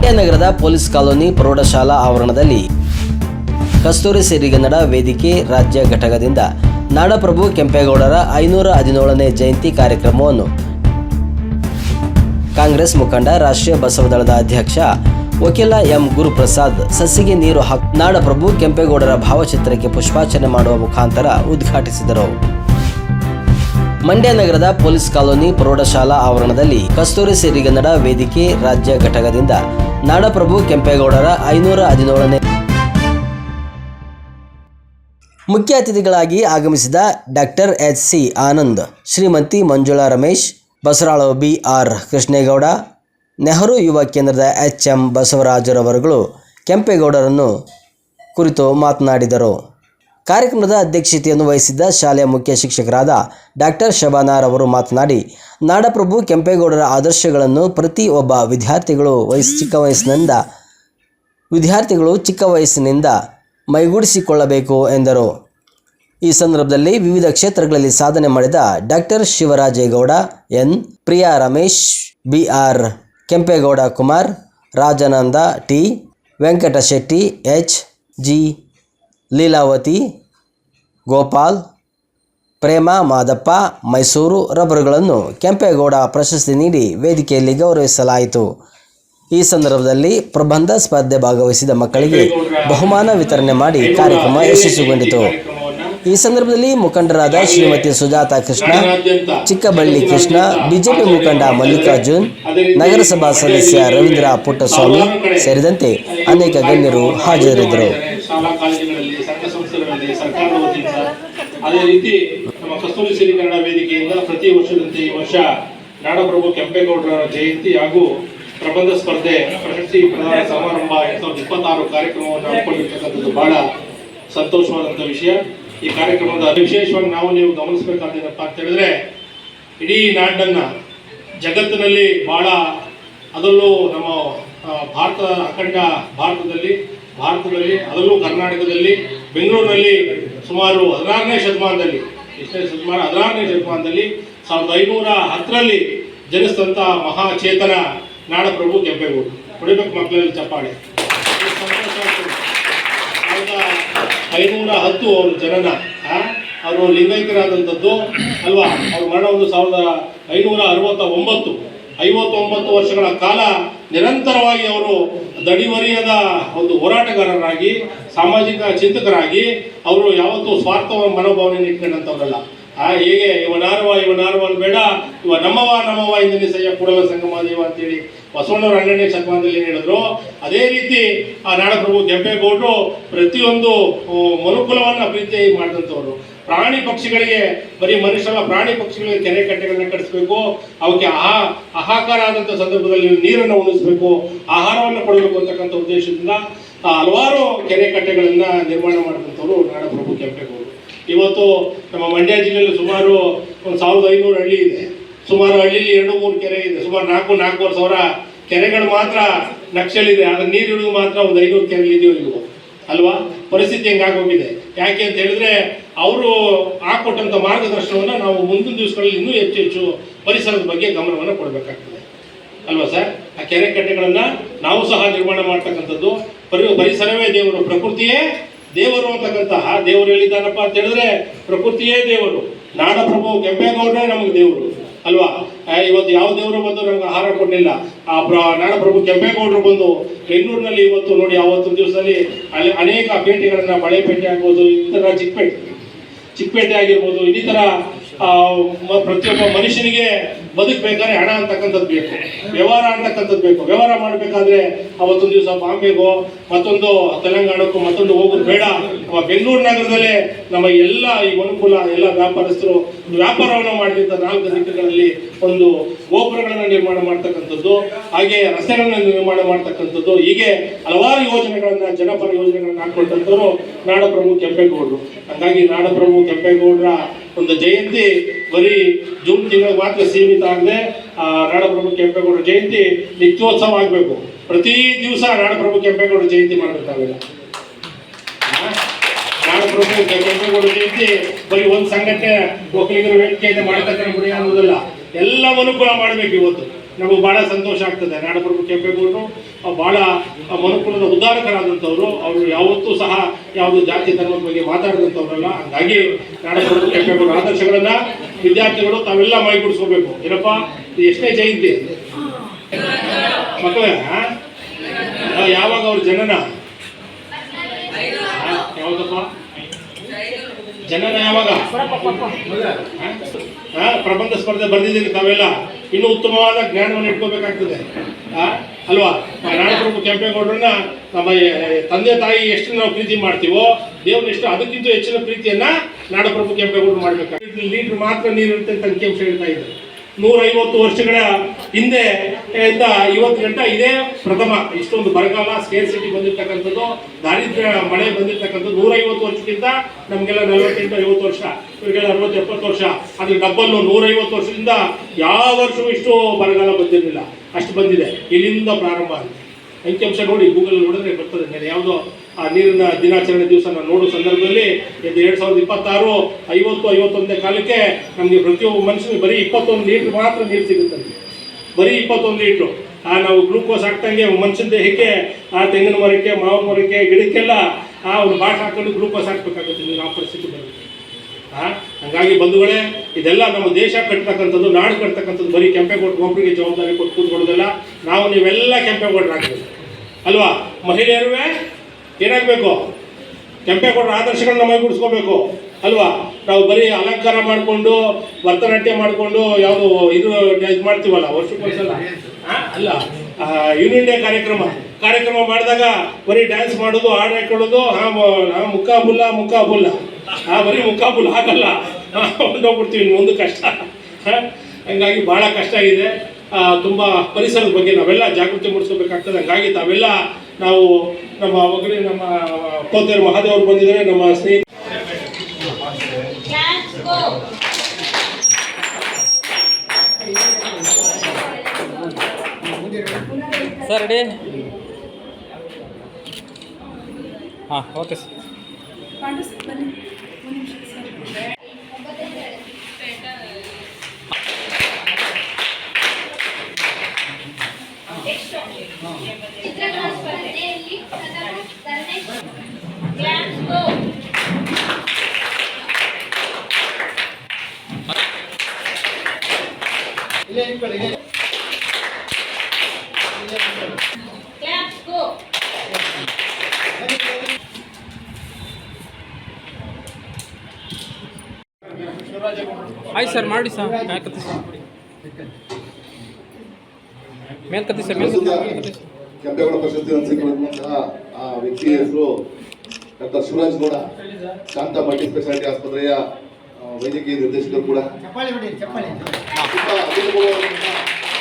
ಮಂಡ್ಯ ನಗರದ police colony ಪ್ರೌಢಶಾಲಾ ಆವರಣದಲ್ಲಿ ಕಸ್ತೂರಿ ಸಿರಿಗನ್ನಡ ವೇದಿಕೆ ರಾಜ್ಯ ಘಟಕದಿಂದ ನಾಡಪ್ರಭು ಕೆಂಪೇಗೌಡರ 517ನೇ ಜಯಂತಿ ಕಾರ್ಯಕ್ರಮವನ್ನು ಕಾಂಗ್ರೆಸ್ ಮುಖಂಡ ರಾಷ್ಟ್ರೀಯ ಬಸವದಳದ ಅಧ್ಯಕ್ಷ ವಕೀಲ ಎಂ ಗುರುಪ್ರಸಾದ್ ಸಸಿಗೆ ನೀರು ಹಾಕಿ ನಾಡಪ್ರಭು ಕೆಂಪೇಗೌಡರ ಭಾವಚಿತ್ರಕ್ಕೆ ಪುಷ್ಪಾರ್ಚನೆ ಮಾಡುವ ಮುಖಾಂತರ ಉದ್ಘಾಟಿಸಿದರು. ಮಂಡ್ಯ ನಗರದ ಪೊಲೀಸ್ ಕಾಲೋನಿ ಪ್ರೌಢಶಾಲಾ ಆವರಣದಲ್ಲಿ ಕಸ್ತೂರಿ ಸಿರಿಗನ್ನಡ ವೇದಿಕೆ ರಾಜ್ಯ ಘಟಕದಿಂದ ನಾಡಪ್ರಭು ಕೆಂಪೇಗೌಡರ 517ನೇ ಮುಖ್ಯ ಅತಿಥಿಗಳಾಗಿ ಆಗಮಿಸಿದ ಡಾಕ್ಟರ್ ಎಚ್.ಸಿ. ಆನಂದ್, ಶ್ರೀಮತಿ ಮಂಜುಳಾ ರಮೇಶ್, ಬಸರಾಳು ಬಿ.ಆರ್. ಕೃಷ್ಣೇಗೌಡ, ನೆಹರು ಯುವ ಕೇಂದ್ರದ ಎಚ್.ಎಂ. ಬಸವರಾಜರವರುಗಳು ಕೆಂಪೇಗೌಡರನ್ನು ಕುರಿತು ಮಾತನಾಡಿದರು. ಕಾರ್ಯಕ್ರಮದ ಅಧ್ಯಕ್ಷತೆಯನ್ನು ವಹಿಸಿದ್ದ ಶಾಲೆಯ ಮುಖ್ಯ ಶಿಕ್ಷಕರಾದ ಡಾಕ್ಟರ್ ಶಬಾನಾರ್ ಅವರು ಮಾತನಾಡಿ, ನಾಡಪ್ರಭು ಕೆಂಪೇಗೌಡರ ಆದರ್ಶಗಳನ್ನು ಪ್ರತಿ ಒಬ್ಬ ವಿದ್ಯಾರ್ಥಿಗಳು ಚಿಕ್ಕ ವಯಸ್ಸಿನಿಂದ ಮೈಗೂಡಿಸಿಕೊಳ್ಳಬೇಕು ಎಂದರು. ಈ ಸಂದರ್ಭದಲ್ಲಿ ವಿವಿಧ ಕ್ಷೇತ್ರಗಳಲ್ಲಿ ಸಾಧನೆ ಮಾಡಿದ doctor Shivarajegowda N, Priya Ramesh, B R. Kempegowda Kumar, Rajananda T, Venkatashetty H, G, Leelavathi, Gopal, Prema Madappa, Mysuru ರವರುಗಳನ್ನು ಕೆಂಪೇಗೌಡ ಪ್ರಶಸ್ತಿ ನೀಡಿ ವೇದಿಕೆಯಲ್ಲಿ ಗೌರವಿಸಲಾಯಿತು. ಈ ಸಂದರ್ಭದಲ್ಲಿ ಪ್ರಬಂಧ ಸ್ಪರ್ಧೆ ಭಾಗವಹಿಸಿದ ಮಕ್ಕಳಿಗೆ ಬಹುಮಾನ ವಿತರಣೆ ಮಾಡಿ ಕಾರ್ಯಕ್ರಮ ಯಶಸ್ವಿಗೊಂಡಿತು. ಈ ಸಂದರ್ಭದಲ್ಲಿ ಮುಖಂಡರಾದ ಶ್ರೀಮತಿ ಸುಜಾತಾ ಕೃಷ್ಣ, ಚಿಕ್ಕಬಳ್ಳಿ ಕೃಷ್ಣ, ಬಿಜೆಪಿ ಮುಖಂಡ ಮಲ್ಲಿಕಾರ್ಜುನ್, ನಗರಸಭಾ ಸದಸ್ಯ ರವೀಂದ್ರ ಪುಟ್ಟಸ್ವಾಮಿ ಸೇರಿದಂತೆ ಅನೇಕ ಗಣ್ಯರು ಹಾಜರಿದ್ದರು. ಅದೇ ರೀತಿ ನಮ್ಮ ಕಸ್ತೂರಿ ಸಿರಿಗನ್ನಡ ವೇದಿಕೆಯಿಂದ ಪ್ರತಿ ವರ್ಷದಂತೆ ಈ ವರ್ಷ ನಾಡಪ್ರಭು ಕೆಂಪೇಗೌಡರ ಜಯಂತಿ ಹಾಗೂ ಪ್ರಬಂಧ ಸ್ಪರ್ಧೆ ಪ್ರಶಸ್ತಿ ಪ್ರದಾನ ಸಮಾರಂಭ 2026 ಕಾರ್ಯಕ್ರಮವನ್ನು ಹಮ್ಮಿಕೊಂಡಿರ್ತಕ್ಕಂಥದ್ದು ಬಹಳ ಸಂತೋಷವಾದಂಥ ವಿಷಯ. ಈ ಕಾರ್ಯಕ್ರಮದ ವಿಶೇಷವಾಗಿ ನೀವು ಗಮನಿಸಬೇಕಾದೇನಪ್ಪ ಅಂತ ಹೇಳಿದ್ರೆ, ಇಡೀ ನಾಡನ್ನು ಜಗತ್ತಿನಲ್ಲಿ ಬಹಳ, ಅದರಲ್ಲೂ ನಮ್ಮ ಅಖಂಡ ಭಾರತದಲ್ಲಿ ಅದರಲ್ಲೂ ಕರ್ನಾಟಕದಲ್ಲಿ ಬೆಂಗಳೂರಿನಲ್ಲಿ ಸುಮಾರು 16ನೇ ಶತಮಾನದಲ್ಲಿ 1510ರಲ್ಲಿ ಜನಿಸಿದಂಥ ಮಹಾಚೇತನ ನಾಡಪ್ರಭು ಕೆಂಪೇಗೌಡ. ಹೊಡಿಬೇಕು ಮಕ್ಕಳಲ್ಲಿ ಚಪ್ಪಾಳೆ. 1510 ಅವರು ಜನನ, ಅವರು ಲಿಂಗೈಕ್ಯರಾದಂಥದ್ದು ಅಲ್ವಾ. ಅವ್ರ ಮರಣ 1569 ವರ್ಷಗಳ ಕಾಲ ನಿರಂತರವಾಗಿ ಅವರು ದಣಿವರಿಯದ ಒಂದು ಹೋರಾಟಗಾರರಾಗಿ, ಸಾಮಾಜಿಕ ಚಿಂತಕರಾಗಿ ಅವರು ಯಾವತ್ತೂ ಸ್ವಾರ್ಥ ಮನೋಭಾವನೆ ಇಟ್ಕೊಂಡಂಥವ್ರಲ್ಲ. ಹೇಗೆ ಇವನಾರವ ಬೇಡ, ಇವ ನಮ್ಮವ ಇಂದಿನಿಸಯ್ಯ ಕೂಡಲ ಸಂಗಮ ದೇವ ಅಂತೇಳಿ ಬಸವಣ್ಣವರು 12ನೇ ಶತಮಾನದಲ್ಲಿ ಹೇಳಿದ್ರು. ಅದೇ ರೀತಿ ಆ ನಾಡಪ್ರಭು ಕೆಂಪೇಗೌಡರು ಪ್ರತಿಯೊಂದು ಮನುಕುಲವನ್ನು ಪ್ರೀತಿ ಮಾಡಿದಂಥವ್ರು. ಪ್ರಾಣಿ ಪಕ್ಷಿಗಳಿಗೆ, ಬರೀ ಮನುಷ್ಯರ ಪ್ರಾಣಿ ಪಕ್ಷಿಗಳಿಗೆ ಕೆರೆ ಕಟ್ಟೆಗಳನ್ನ ಕಟ್ಟಿಸ್ಬೇಕು, ಅವಕ್ಕೆ ಆಹಾಕಾರ ಆದಂಥ ಸಂದರ್ಭದಲ್ಲಿ ನೀರನ್ನು ಉಣಿಸ್ಬೇಕು, ಆಹಾರವನ್ನು ಕೊಡಬೇಕು ಅಂತಕ್ಕಂಥ ಉದ್ದೇಶದಿಂದ ಹಲವಾರು ಕೆರೆ ಕಟ್ಟೆಗಳನ್ನ ನಿರ್ಮಾಣ ಮಾಡಿದಂಥವ್ರು ನಾಡಪ್ರಭು ಕೆಂಪೇಗೌಡರು. ಇವತ್ತು ನಮ್ಮ ಮಂಡ್ಯ ಜಿಲ್ಲೆಯಲ್ಲಿ ಸುಮಾರು 1500 ಹಳ್ಳಿ ಇದೆ. ಸುಮಾರು ಹಳ್ಳಿಲಿ 2-3 ಕೆರೆ ಇದೆ. ಸುಮಾರು 4,000-4,500 ಸಾವಿರ ಕೆರೆಗಳು ಮಾತ್ರ ನಕ್ಷಲಿದೆ. ಆದ್ರೆ ನೀರು ಹಿಡಿದು ಮಾತ್ರ ಒಂದು 500 ಕೆರೆಗಳು ಇದೆಯೋ ಇಲ್ವೋ ಅಲ್ವಾ. ಪರಿಸ್ಥಿತಿ ಹೆಂಗಾಗೋಗಿದೆ. ಯಾಕೆ ಅಂತ ಹೇಳಿದ್ರೆ, ಅವರು ಹಾಕೊಟ್ಟಂಥ ಮಾರ್ಗದರ್ಶನವನ್ನು ನಾವು ಮುಂದಿನ ದಿವಸಗಳಲ್ಲಿ ಇನ್ನೂ ಹೆಚ್ಚು ಪರಿಸರದ ಬಗ್ಗೆ ಗಮನವನ್ನು ಕೊಡಬೇಕಾಗ್ತದೆ ಅಲ್ವಾ ಸರ್. ಆ ಕೆರೆ ಕಟ್ಟೆಗಳನ್ನು ನಾವು ಸಹ ನಿರ್ಮಾಣ ಮಾಡ್ತಕ್ಕಂಥದ್ದು. ಪರಿಸರವೇ ದೇವರು, ಪ್ರಕೃತಿಯೇ ದೇವರು ಅಂತಕ್ಕಂತಹ ದೇವರು ಹೇಳಿದ್ದಾನಪ್ಪ ಅಂತ ಹೇಳಿದ್ರೆ, ಪ್ರಕೃತಿಯೇ ದೇವರು. ನಾಡಪ್ರಭು ಕೆಂಪೇಗೌಡರೇ ನಮಗೆ ದೇವರು ಅಲ್ವಾ. ಇವತ್ತು ಯಾವ ದೇವರು ಬಂದು ನಮ್ಗೆ ಆಹಾರ ಕೊಡಲಿಲ್ಲ. ನಾಡಪ್ರಭು ಕೆಂಪೇಗೌಡರು ಬಂದು ಬೆಂಗಳೂರಿನಲ್ಲಿ ಇವತ್ತು ನೋಡಿ, ಆವತ್ತಿನ ದಿವಸದಲ್ಲಿ ಅಲ್ಲಿ ಅನೇಕ ಪೇಟೆಗಳನ್ನ, ಬಳೆ ಪೇಟೆ ಆಗ್ಬೋದು, ಈ ಥರ ಚಿಕ್ಕಪೇಟೆ ಆಗಿರ್ಬೋದು, ಇನ್ನಿತರ ಪ್ರತಿಯೊಬ್ಬ ಮನುಷ್ಯನಿಗೆ ಬದುಕಬೇಕಾದ್ರೆ ಹಣ ಅಂತಕ್ಕಂಥದ್ದು ಬೇಕು, ವ್ಯವಹಾರ ಅಂತಕ್ಕಂಥದ್ದು ಬೇಕು. ವ್ಯವಹಾರ ಮಾಡಬೇಕಾದ್ರೆ ಅವತ್ತೊಂದು ದಿವಸ ಬಾಂಬೆಗೋ ಮತ್ತೊಂದು ತೆಲಂಗಾಣಕ್ಕೂ ಮತ್ತೊಂದು ಹೋಗೋದು ಬೇಡ. ಬೆಂಗಳೂರು ನಗರದಲ್ಲೇ ನಮ್ಮ ಎಲ್ಲ ಈ ಅನುಕೂಲ ಎಲ್ಲ ವ್ಯಾಪಾರಸ್ಥರು ವ್ಯಾಪಾರವನ್ನು ಮಾಡಿದಂಥ 4 ದಿಕ್ಕುಗಳಲ್ಲಿ ಒಂದು ಗೋಪುರಗಳನ್ನು ನಿರ್ಮಾಣ ಮಾಡ್ತಕ್ಕಂಥದ್ದು, ಹಾಗೆ ರಸ್ತೆಗಳನ್ನು ನಿರ್ಮಾಣ ಮಾಡ್ತಕ್ಕಂಥದ್ದು, ಹೀಗೆ ಹಲವಾರು ಯೋಜನೆಗಳನ್ನ, ಜನಪರ ಯೋಜನೆಗಳನ್ನ ಹಾಕೊಟ್ಟಂಥವ್ರು ನಾಡಪ್ರಭು ಕೆಂಪೇಗೌಡರು. ಹಾಗಾಗಿ ನಾಡಪ್ರಭು ಕೆಂಪೇಗೌಡರ ಒಂದು ಜಯಂತಿ ಬರೀ ಜೂನ್ ತಿಂಗಳಿಗೆ ಮಾತ್ರ ಸೀಮಿತ ಆಗದೆ ನಾಡಪ್ರಭು ಕೆಂಪೇಗೌಡರ ಜಯಂತಿ ನಿತ್ಯೋತ್ಸವ ಆಗಬೇಕು. ಪ್ರತಿ ದಿವಸ ನಾಡಪ್ರಭು ಕೆಂಪೇಗೌಡರ ಜಯಂತಿ ಮಾಡಬೇಕಾಗಿಲ್ಲ. ನಾಡಪ್ರಭು ಕೆಂಪೇಗೌಡರ ಜಯಂತಿ ಬರೀ ಒಂದು ಸಂಘಟನೆ ಒಕ್ಕಲಿಗರ ವೇದಿಕೆಯಿಂದ ಮಾಡತಕ್ಕಂಥ ಗುರಿ ಅನ್ನೋದಿಲ್ಲ, ಎಲ್ಲ ಅನುಕೂಲ ಮಾಡಬೇಕು. ಇವತ್ತು ನಮಗೆ ಭಾಳ ಸಂತೋಷ ಆಗ್ತದೆ. ನಾಡಪ್ರಭು ಕೆಂಪೇಗೌಡರು ಭಾಳ ಮನುಕುಲದ ಉದ್ಧಾರಕರಾದಂಥವ್ರು. ಅವರು ಯಾವತ್ತೂ ಸಹ ಯಾವುದು ಜಾತಿ ಧರ್ಮದ ಬಗ್ಗೆ ಮಾತಾಡಿದಂಥವ್ರಲ್ಲ. ಹಾಗಾಗಿ ನಾಡಪ್ರಭು ಕೆಂಪೇಗೌಡರ ಆದರ್ಶಗಳನ್ನು ವಿದ್ಯಾರ್ಥಿಗಳು ತಾವೆಲ್ಲ ಮೈಗೂಡಿಸ್ಕೋಬೇಕು. ಏನಪ್ಪ, ಇದು ಎಷ್ಟನೇ ಜಯಂತಿ ಮಕ್ಕಳೇ? ಯಾವಾಗ ಅವ್ರ ಜನನ? ಯಾವ್ದಪ್ಪ ಜನನ ಯಾವಾಗ? ಪ್ರಬಂಧ ಸ್ಪರ್ಧೆ ಬರೆದಿದ್ದೀರಿ ತಾವೆಲ್ಲ. ಇನ್ನೂ ಉತ್ತಮವಾದ ಜ್ಞಾನವನ್ನು ಇಟ್ಕೋಬೇಕಾಗ್ತದೆ ಅಲ್ವಾ? ನಾಡಪ್ರಭು ಕೆಂಪೇಗೌಡರನ್ನ ನಮ್ಮ ತಂದೆ ತಾಯಿ ಎಷ್ಟು ನಾವು ಪ್ರೀತಿ ಮಾಡ್ತೀವೋ, ದೇವ್ರನ್ನ ಎಷ್ಟು ಅದಕ್ಕಿಂತ ಹೆಚ್ಚಿನ ಪ್ರೀತಿಯನ್ನ ನಾಡಪ್ರಭು ಕೆಂಪೇಗೌಡರು ಮಾಡ್ಬೇಕಾಗ್ತದೆ. ಲೀಟ್ರ್ ಮಾತ್ರ ನೀರಿರುತ್ತೆ ಅಂತ ಅಂಕಿಅಂಶ ಹೇಳ್ತಾ ಇದ್ದಾರೆ. 150 ವರ್ಷಗಳ ಹಿಂದೆ ಇಂದ ಇವತ್ತು ಗಂಟ ಇದೇ ಪ್ರಥಮ. ಇಷ್ಟೊಂದು ಬರಗಾಲ, ಸ್ಕೇರ್ಸಿಟಿ ಬಂದಿರ್ತಕ್ಕಂಥದ್ದು, ದಾರಿದ್ರ್ಯ ಮಳೆ ಬಂದಿರ್ತಕ್ಕಂಥದ್ದು 150 ವರ್ಷಕ್ಕಿಂತ ನಮಗೆಲ್ಲ 48-50 ವರ್ಷ, ಇವರಿಗೆಲ್ಲ 60-70 ವರ್ಷ. ಅದ್ರ ಡಬ್ಬಲ್ಲು 150 ವರ್ಷದಿಂದ ಯಾವ ವರ್ಷವೂ ಇಷ್ಟು ಬರಗಾಲ ಬಂದಿರಲಿಲ್ಲ. ಅಷ್ಟು ಬಂದಿದೆ. ಇಲ್ಲಿಂದ ಪ್ರಾರಂಭ ಆಗಿದೆ. ಅಂಕಿಅಂಶ ನೋಡಿ, ಗೂಗಲ್ ನೋಡಿದ್ರೆ ಬರ್ತದೆ. ನಾನು ಯಾವುದೋ ಆ ನೀರಿನ ದಿನಾಚರಣೆ ದಿವಸ ನಾನು ನೋಡೋ ಸಂದರ್ಭದಲ್ಲಿ 2026 50-51ನೇ ಕಾಲಕ್ಕೆ ನಮಗೆ ಪ್ರತಿಯೊಬ್ಬ ಮನುಷ್ಯನಿಗೆ ಬರೀ 21 ಲೀಟ್ರ್ ಮಾತ್ರ ನೀರು ಸಿಗುತ್ತೆ. ಬರೀ 21 ಲೀಟ್ರು. ನಾವು ಗ್ಲೂಕೋಸ್ ಹಾಕ್ದಂಗೆ ಮನುಷ್ಯನ ದೇಹಕ್ಕೆ, ಆ ತೆಂಗಿನ ಮರಕ್ಕೆ, ಮಾವಿನ ಮರಕ್ಕೆ, ಗಿಡಕ್ಕೆಲ್ಲ ಒಂದು ಬಾಟ್ ಹಾಕೊಂಡು ಗ್ಲೂಕೋಸ್ ಹಾಕಬೇಕಾಗುತ್ತೆ. ನೀವು ಆ ಪರಿಸ್ಥಿತಿ ಬರುತ್ತೆ. ಹಾಗಾಗಿ ಬಂಧುಗಳೇ, ಇದೆಲ್ಲ ನಮ್ಮ ದೇಶ ಕಟ್ತಕ್ಕಂಥದ್ದು, ನಾಡು ಕಟ್ತಕ್ಕಂಥದ್ದು ಬರೀ ಕೆಂಪೇಗೌಡರು ಒಬ್ಬರಿಗೆ ಜವಾಬ್ದಾರಿ ಕೊಟ್ಟು ಕೂತ್ಕೊಳ್ಳೋದಿಲ್ಲ. ನಾವು ನೀವೆಲ್ಲ ಕೆಂಪೇಗೌಡರಾಗಬೇಕು ಅಲ್ವಾ? ಮಹಿಳೆಯರೂ ಏನಾಗಬೇಕು? ಕೆಂಪೇಗೌಡರ ಆದರ್ಶಗಳನ್ನ ಮೈಗೂಡಿಸ್ಕೋಬೇಕು ಅಲ್ವಾ? ನಾವು ಬರೀ ಅಲಂಕಾರ ಮಾಡಿಕೊಂಡು, ಭರತನಾಟ್ಯ ಮಾಡಿಕೊಂಡು ಯಾವುದು ಇದು ಮಾಡ್ತೀವಲ್ಲ ವರ್ಷಕ್ಕೊಂದ್ಸಲ, ಅಲ್ಲ, ಯೂನಿಯನ್ ಡೇ ಕಾರ್ಯಕ್ರಮ ಮಾಡಿದಾಗ ಬರೀ ಡ್ಯಾನ್ಸ್ ಮಾಡೋದು, ಹಾಡು ಹಾಕೊಳ್ಳೋದು, ಮುಕ್ಕಾಬುಲ್ಲ ಬರೀ ಮುಕ್ಕಾಬುಲ್ಲ ಆಗಲ್ಲ, ಹೊಂದೋಗ್ಬಿಡ್ತೀವಿ. ಒಂದು ಕಷ್ಟ. ಹಂಗಾಗಿ ಭಾಳ ಕಷ್ಟ ಇದೆ. ತುಂಬ ಪರಿಸರದ ಬಗ್ಗೆ ನಾವೆಲ್ಲ ಜಾಗೃತಿ ಮೂಡಿಸ್ಕೋಬೇಕಾಗ್ತದೆ. ಹಂಗಾಗಿ ತಾವೆಲ್ಲ ನಾವು ನಮ್ಮ ಒಗ್ಗಡೆ ನಮ್ಮ ಕೋತೇರು ಮಹಾದೇವರು ಬಂದಿದ್ದಾರೆ, ನಮ್ಮ ಸ್ನೇಹಿತ ಸರ್ ರೆಡಿ? ಹಾಂ, ಓಕೆ ಸರ್. ಚಿತ್ರಕಲಾ ಸ್ಪರ್ಧೆಯಲ್ಲಿ ಕ್ಲಾಸ್ ಗೋ. Class go. ಆಯ್ತು ಸರ್, ಮಾಡಿ ಸರ್. ಮೇಲ್ಕತ್ತಿ ಸರ್, ಮೇಲ್ಕತ್ತಿ ಸರ್. ಕೆಂಪೇಗೌಡ ಪ್ರಶಸ್ತಿ ಹಂಚಿಕೊಳ್ಳುವಂತಹ ಆ ವ್ಯಕ್ತಿಯ ಹೆಸರು doctor Shivaraj Gowda, Shanta multi speciality ಆಸ್ಪತ್ರೆಯ ವೈದ್ಯಕೀಯ ನಿರ್ದೇಶಕರು ಕೂಡ.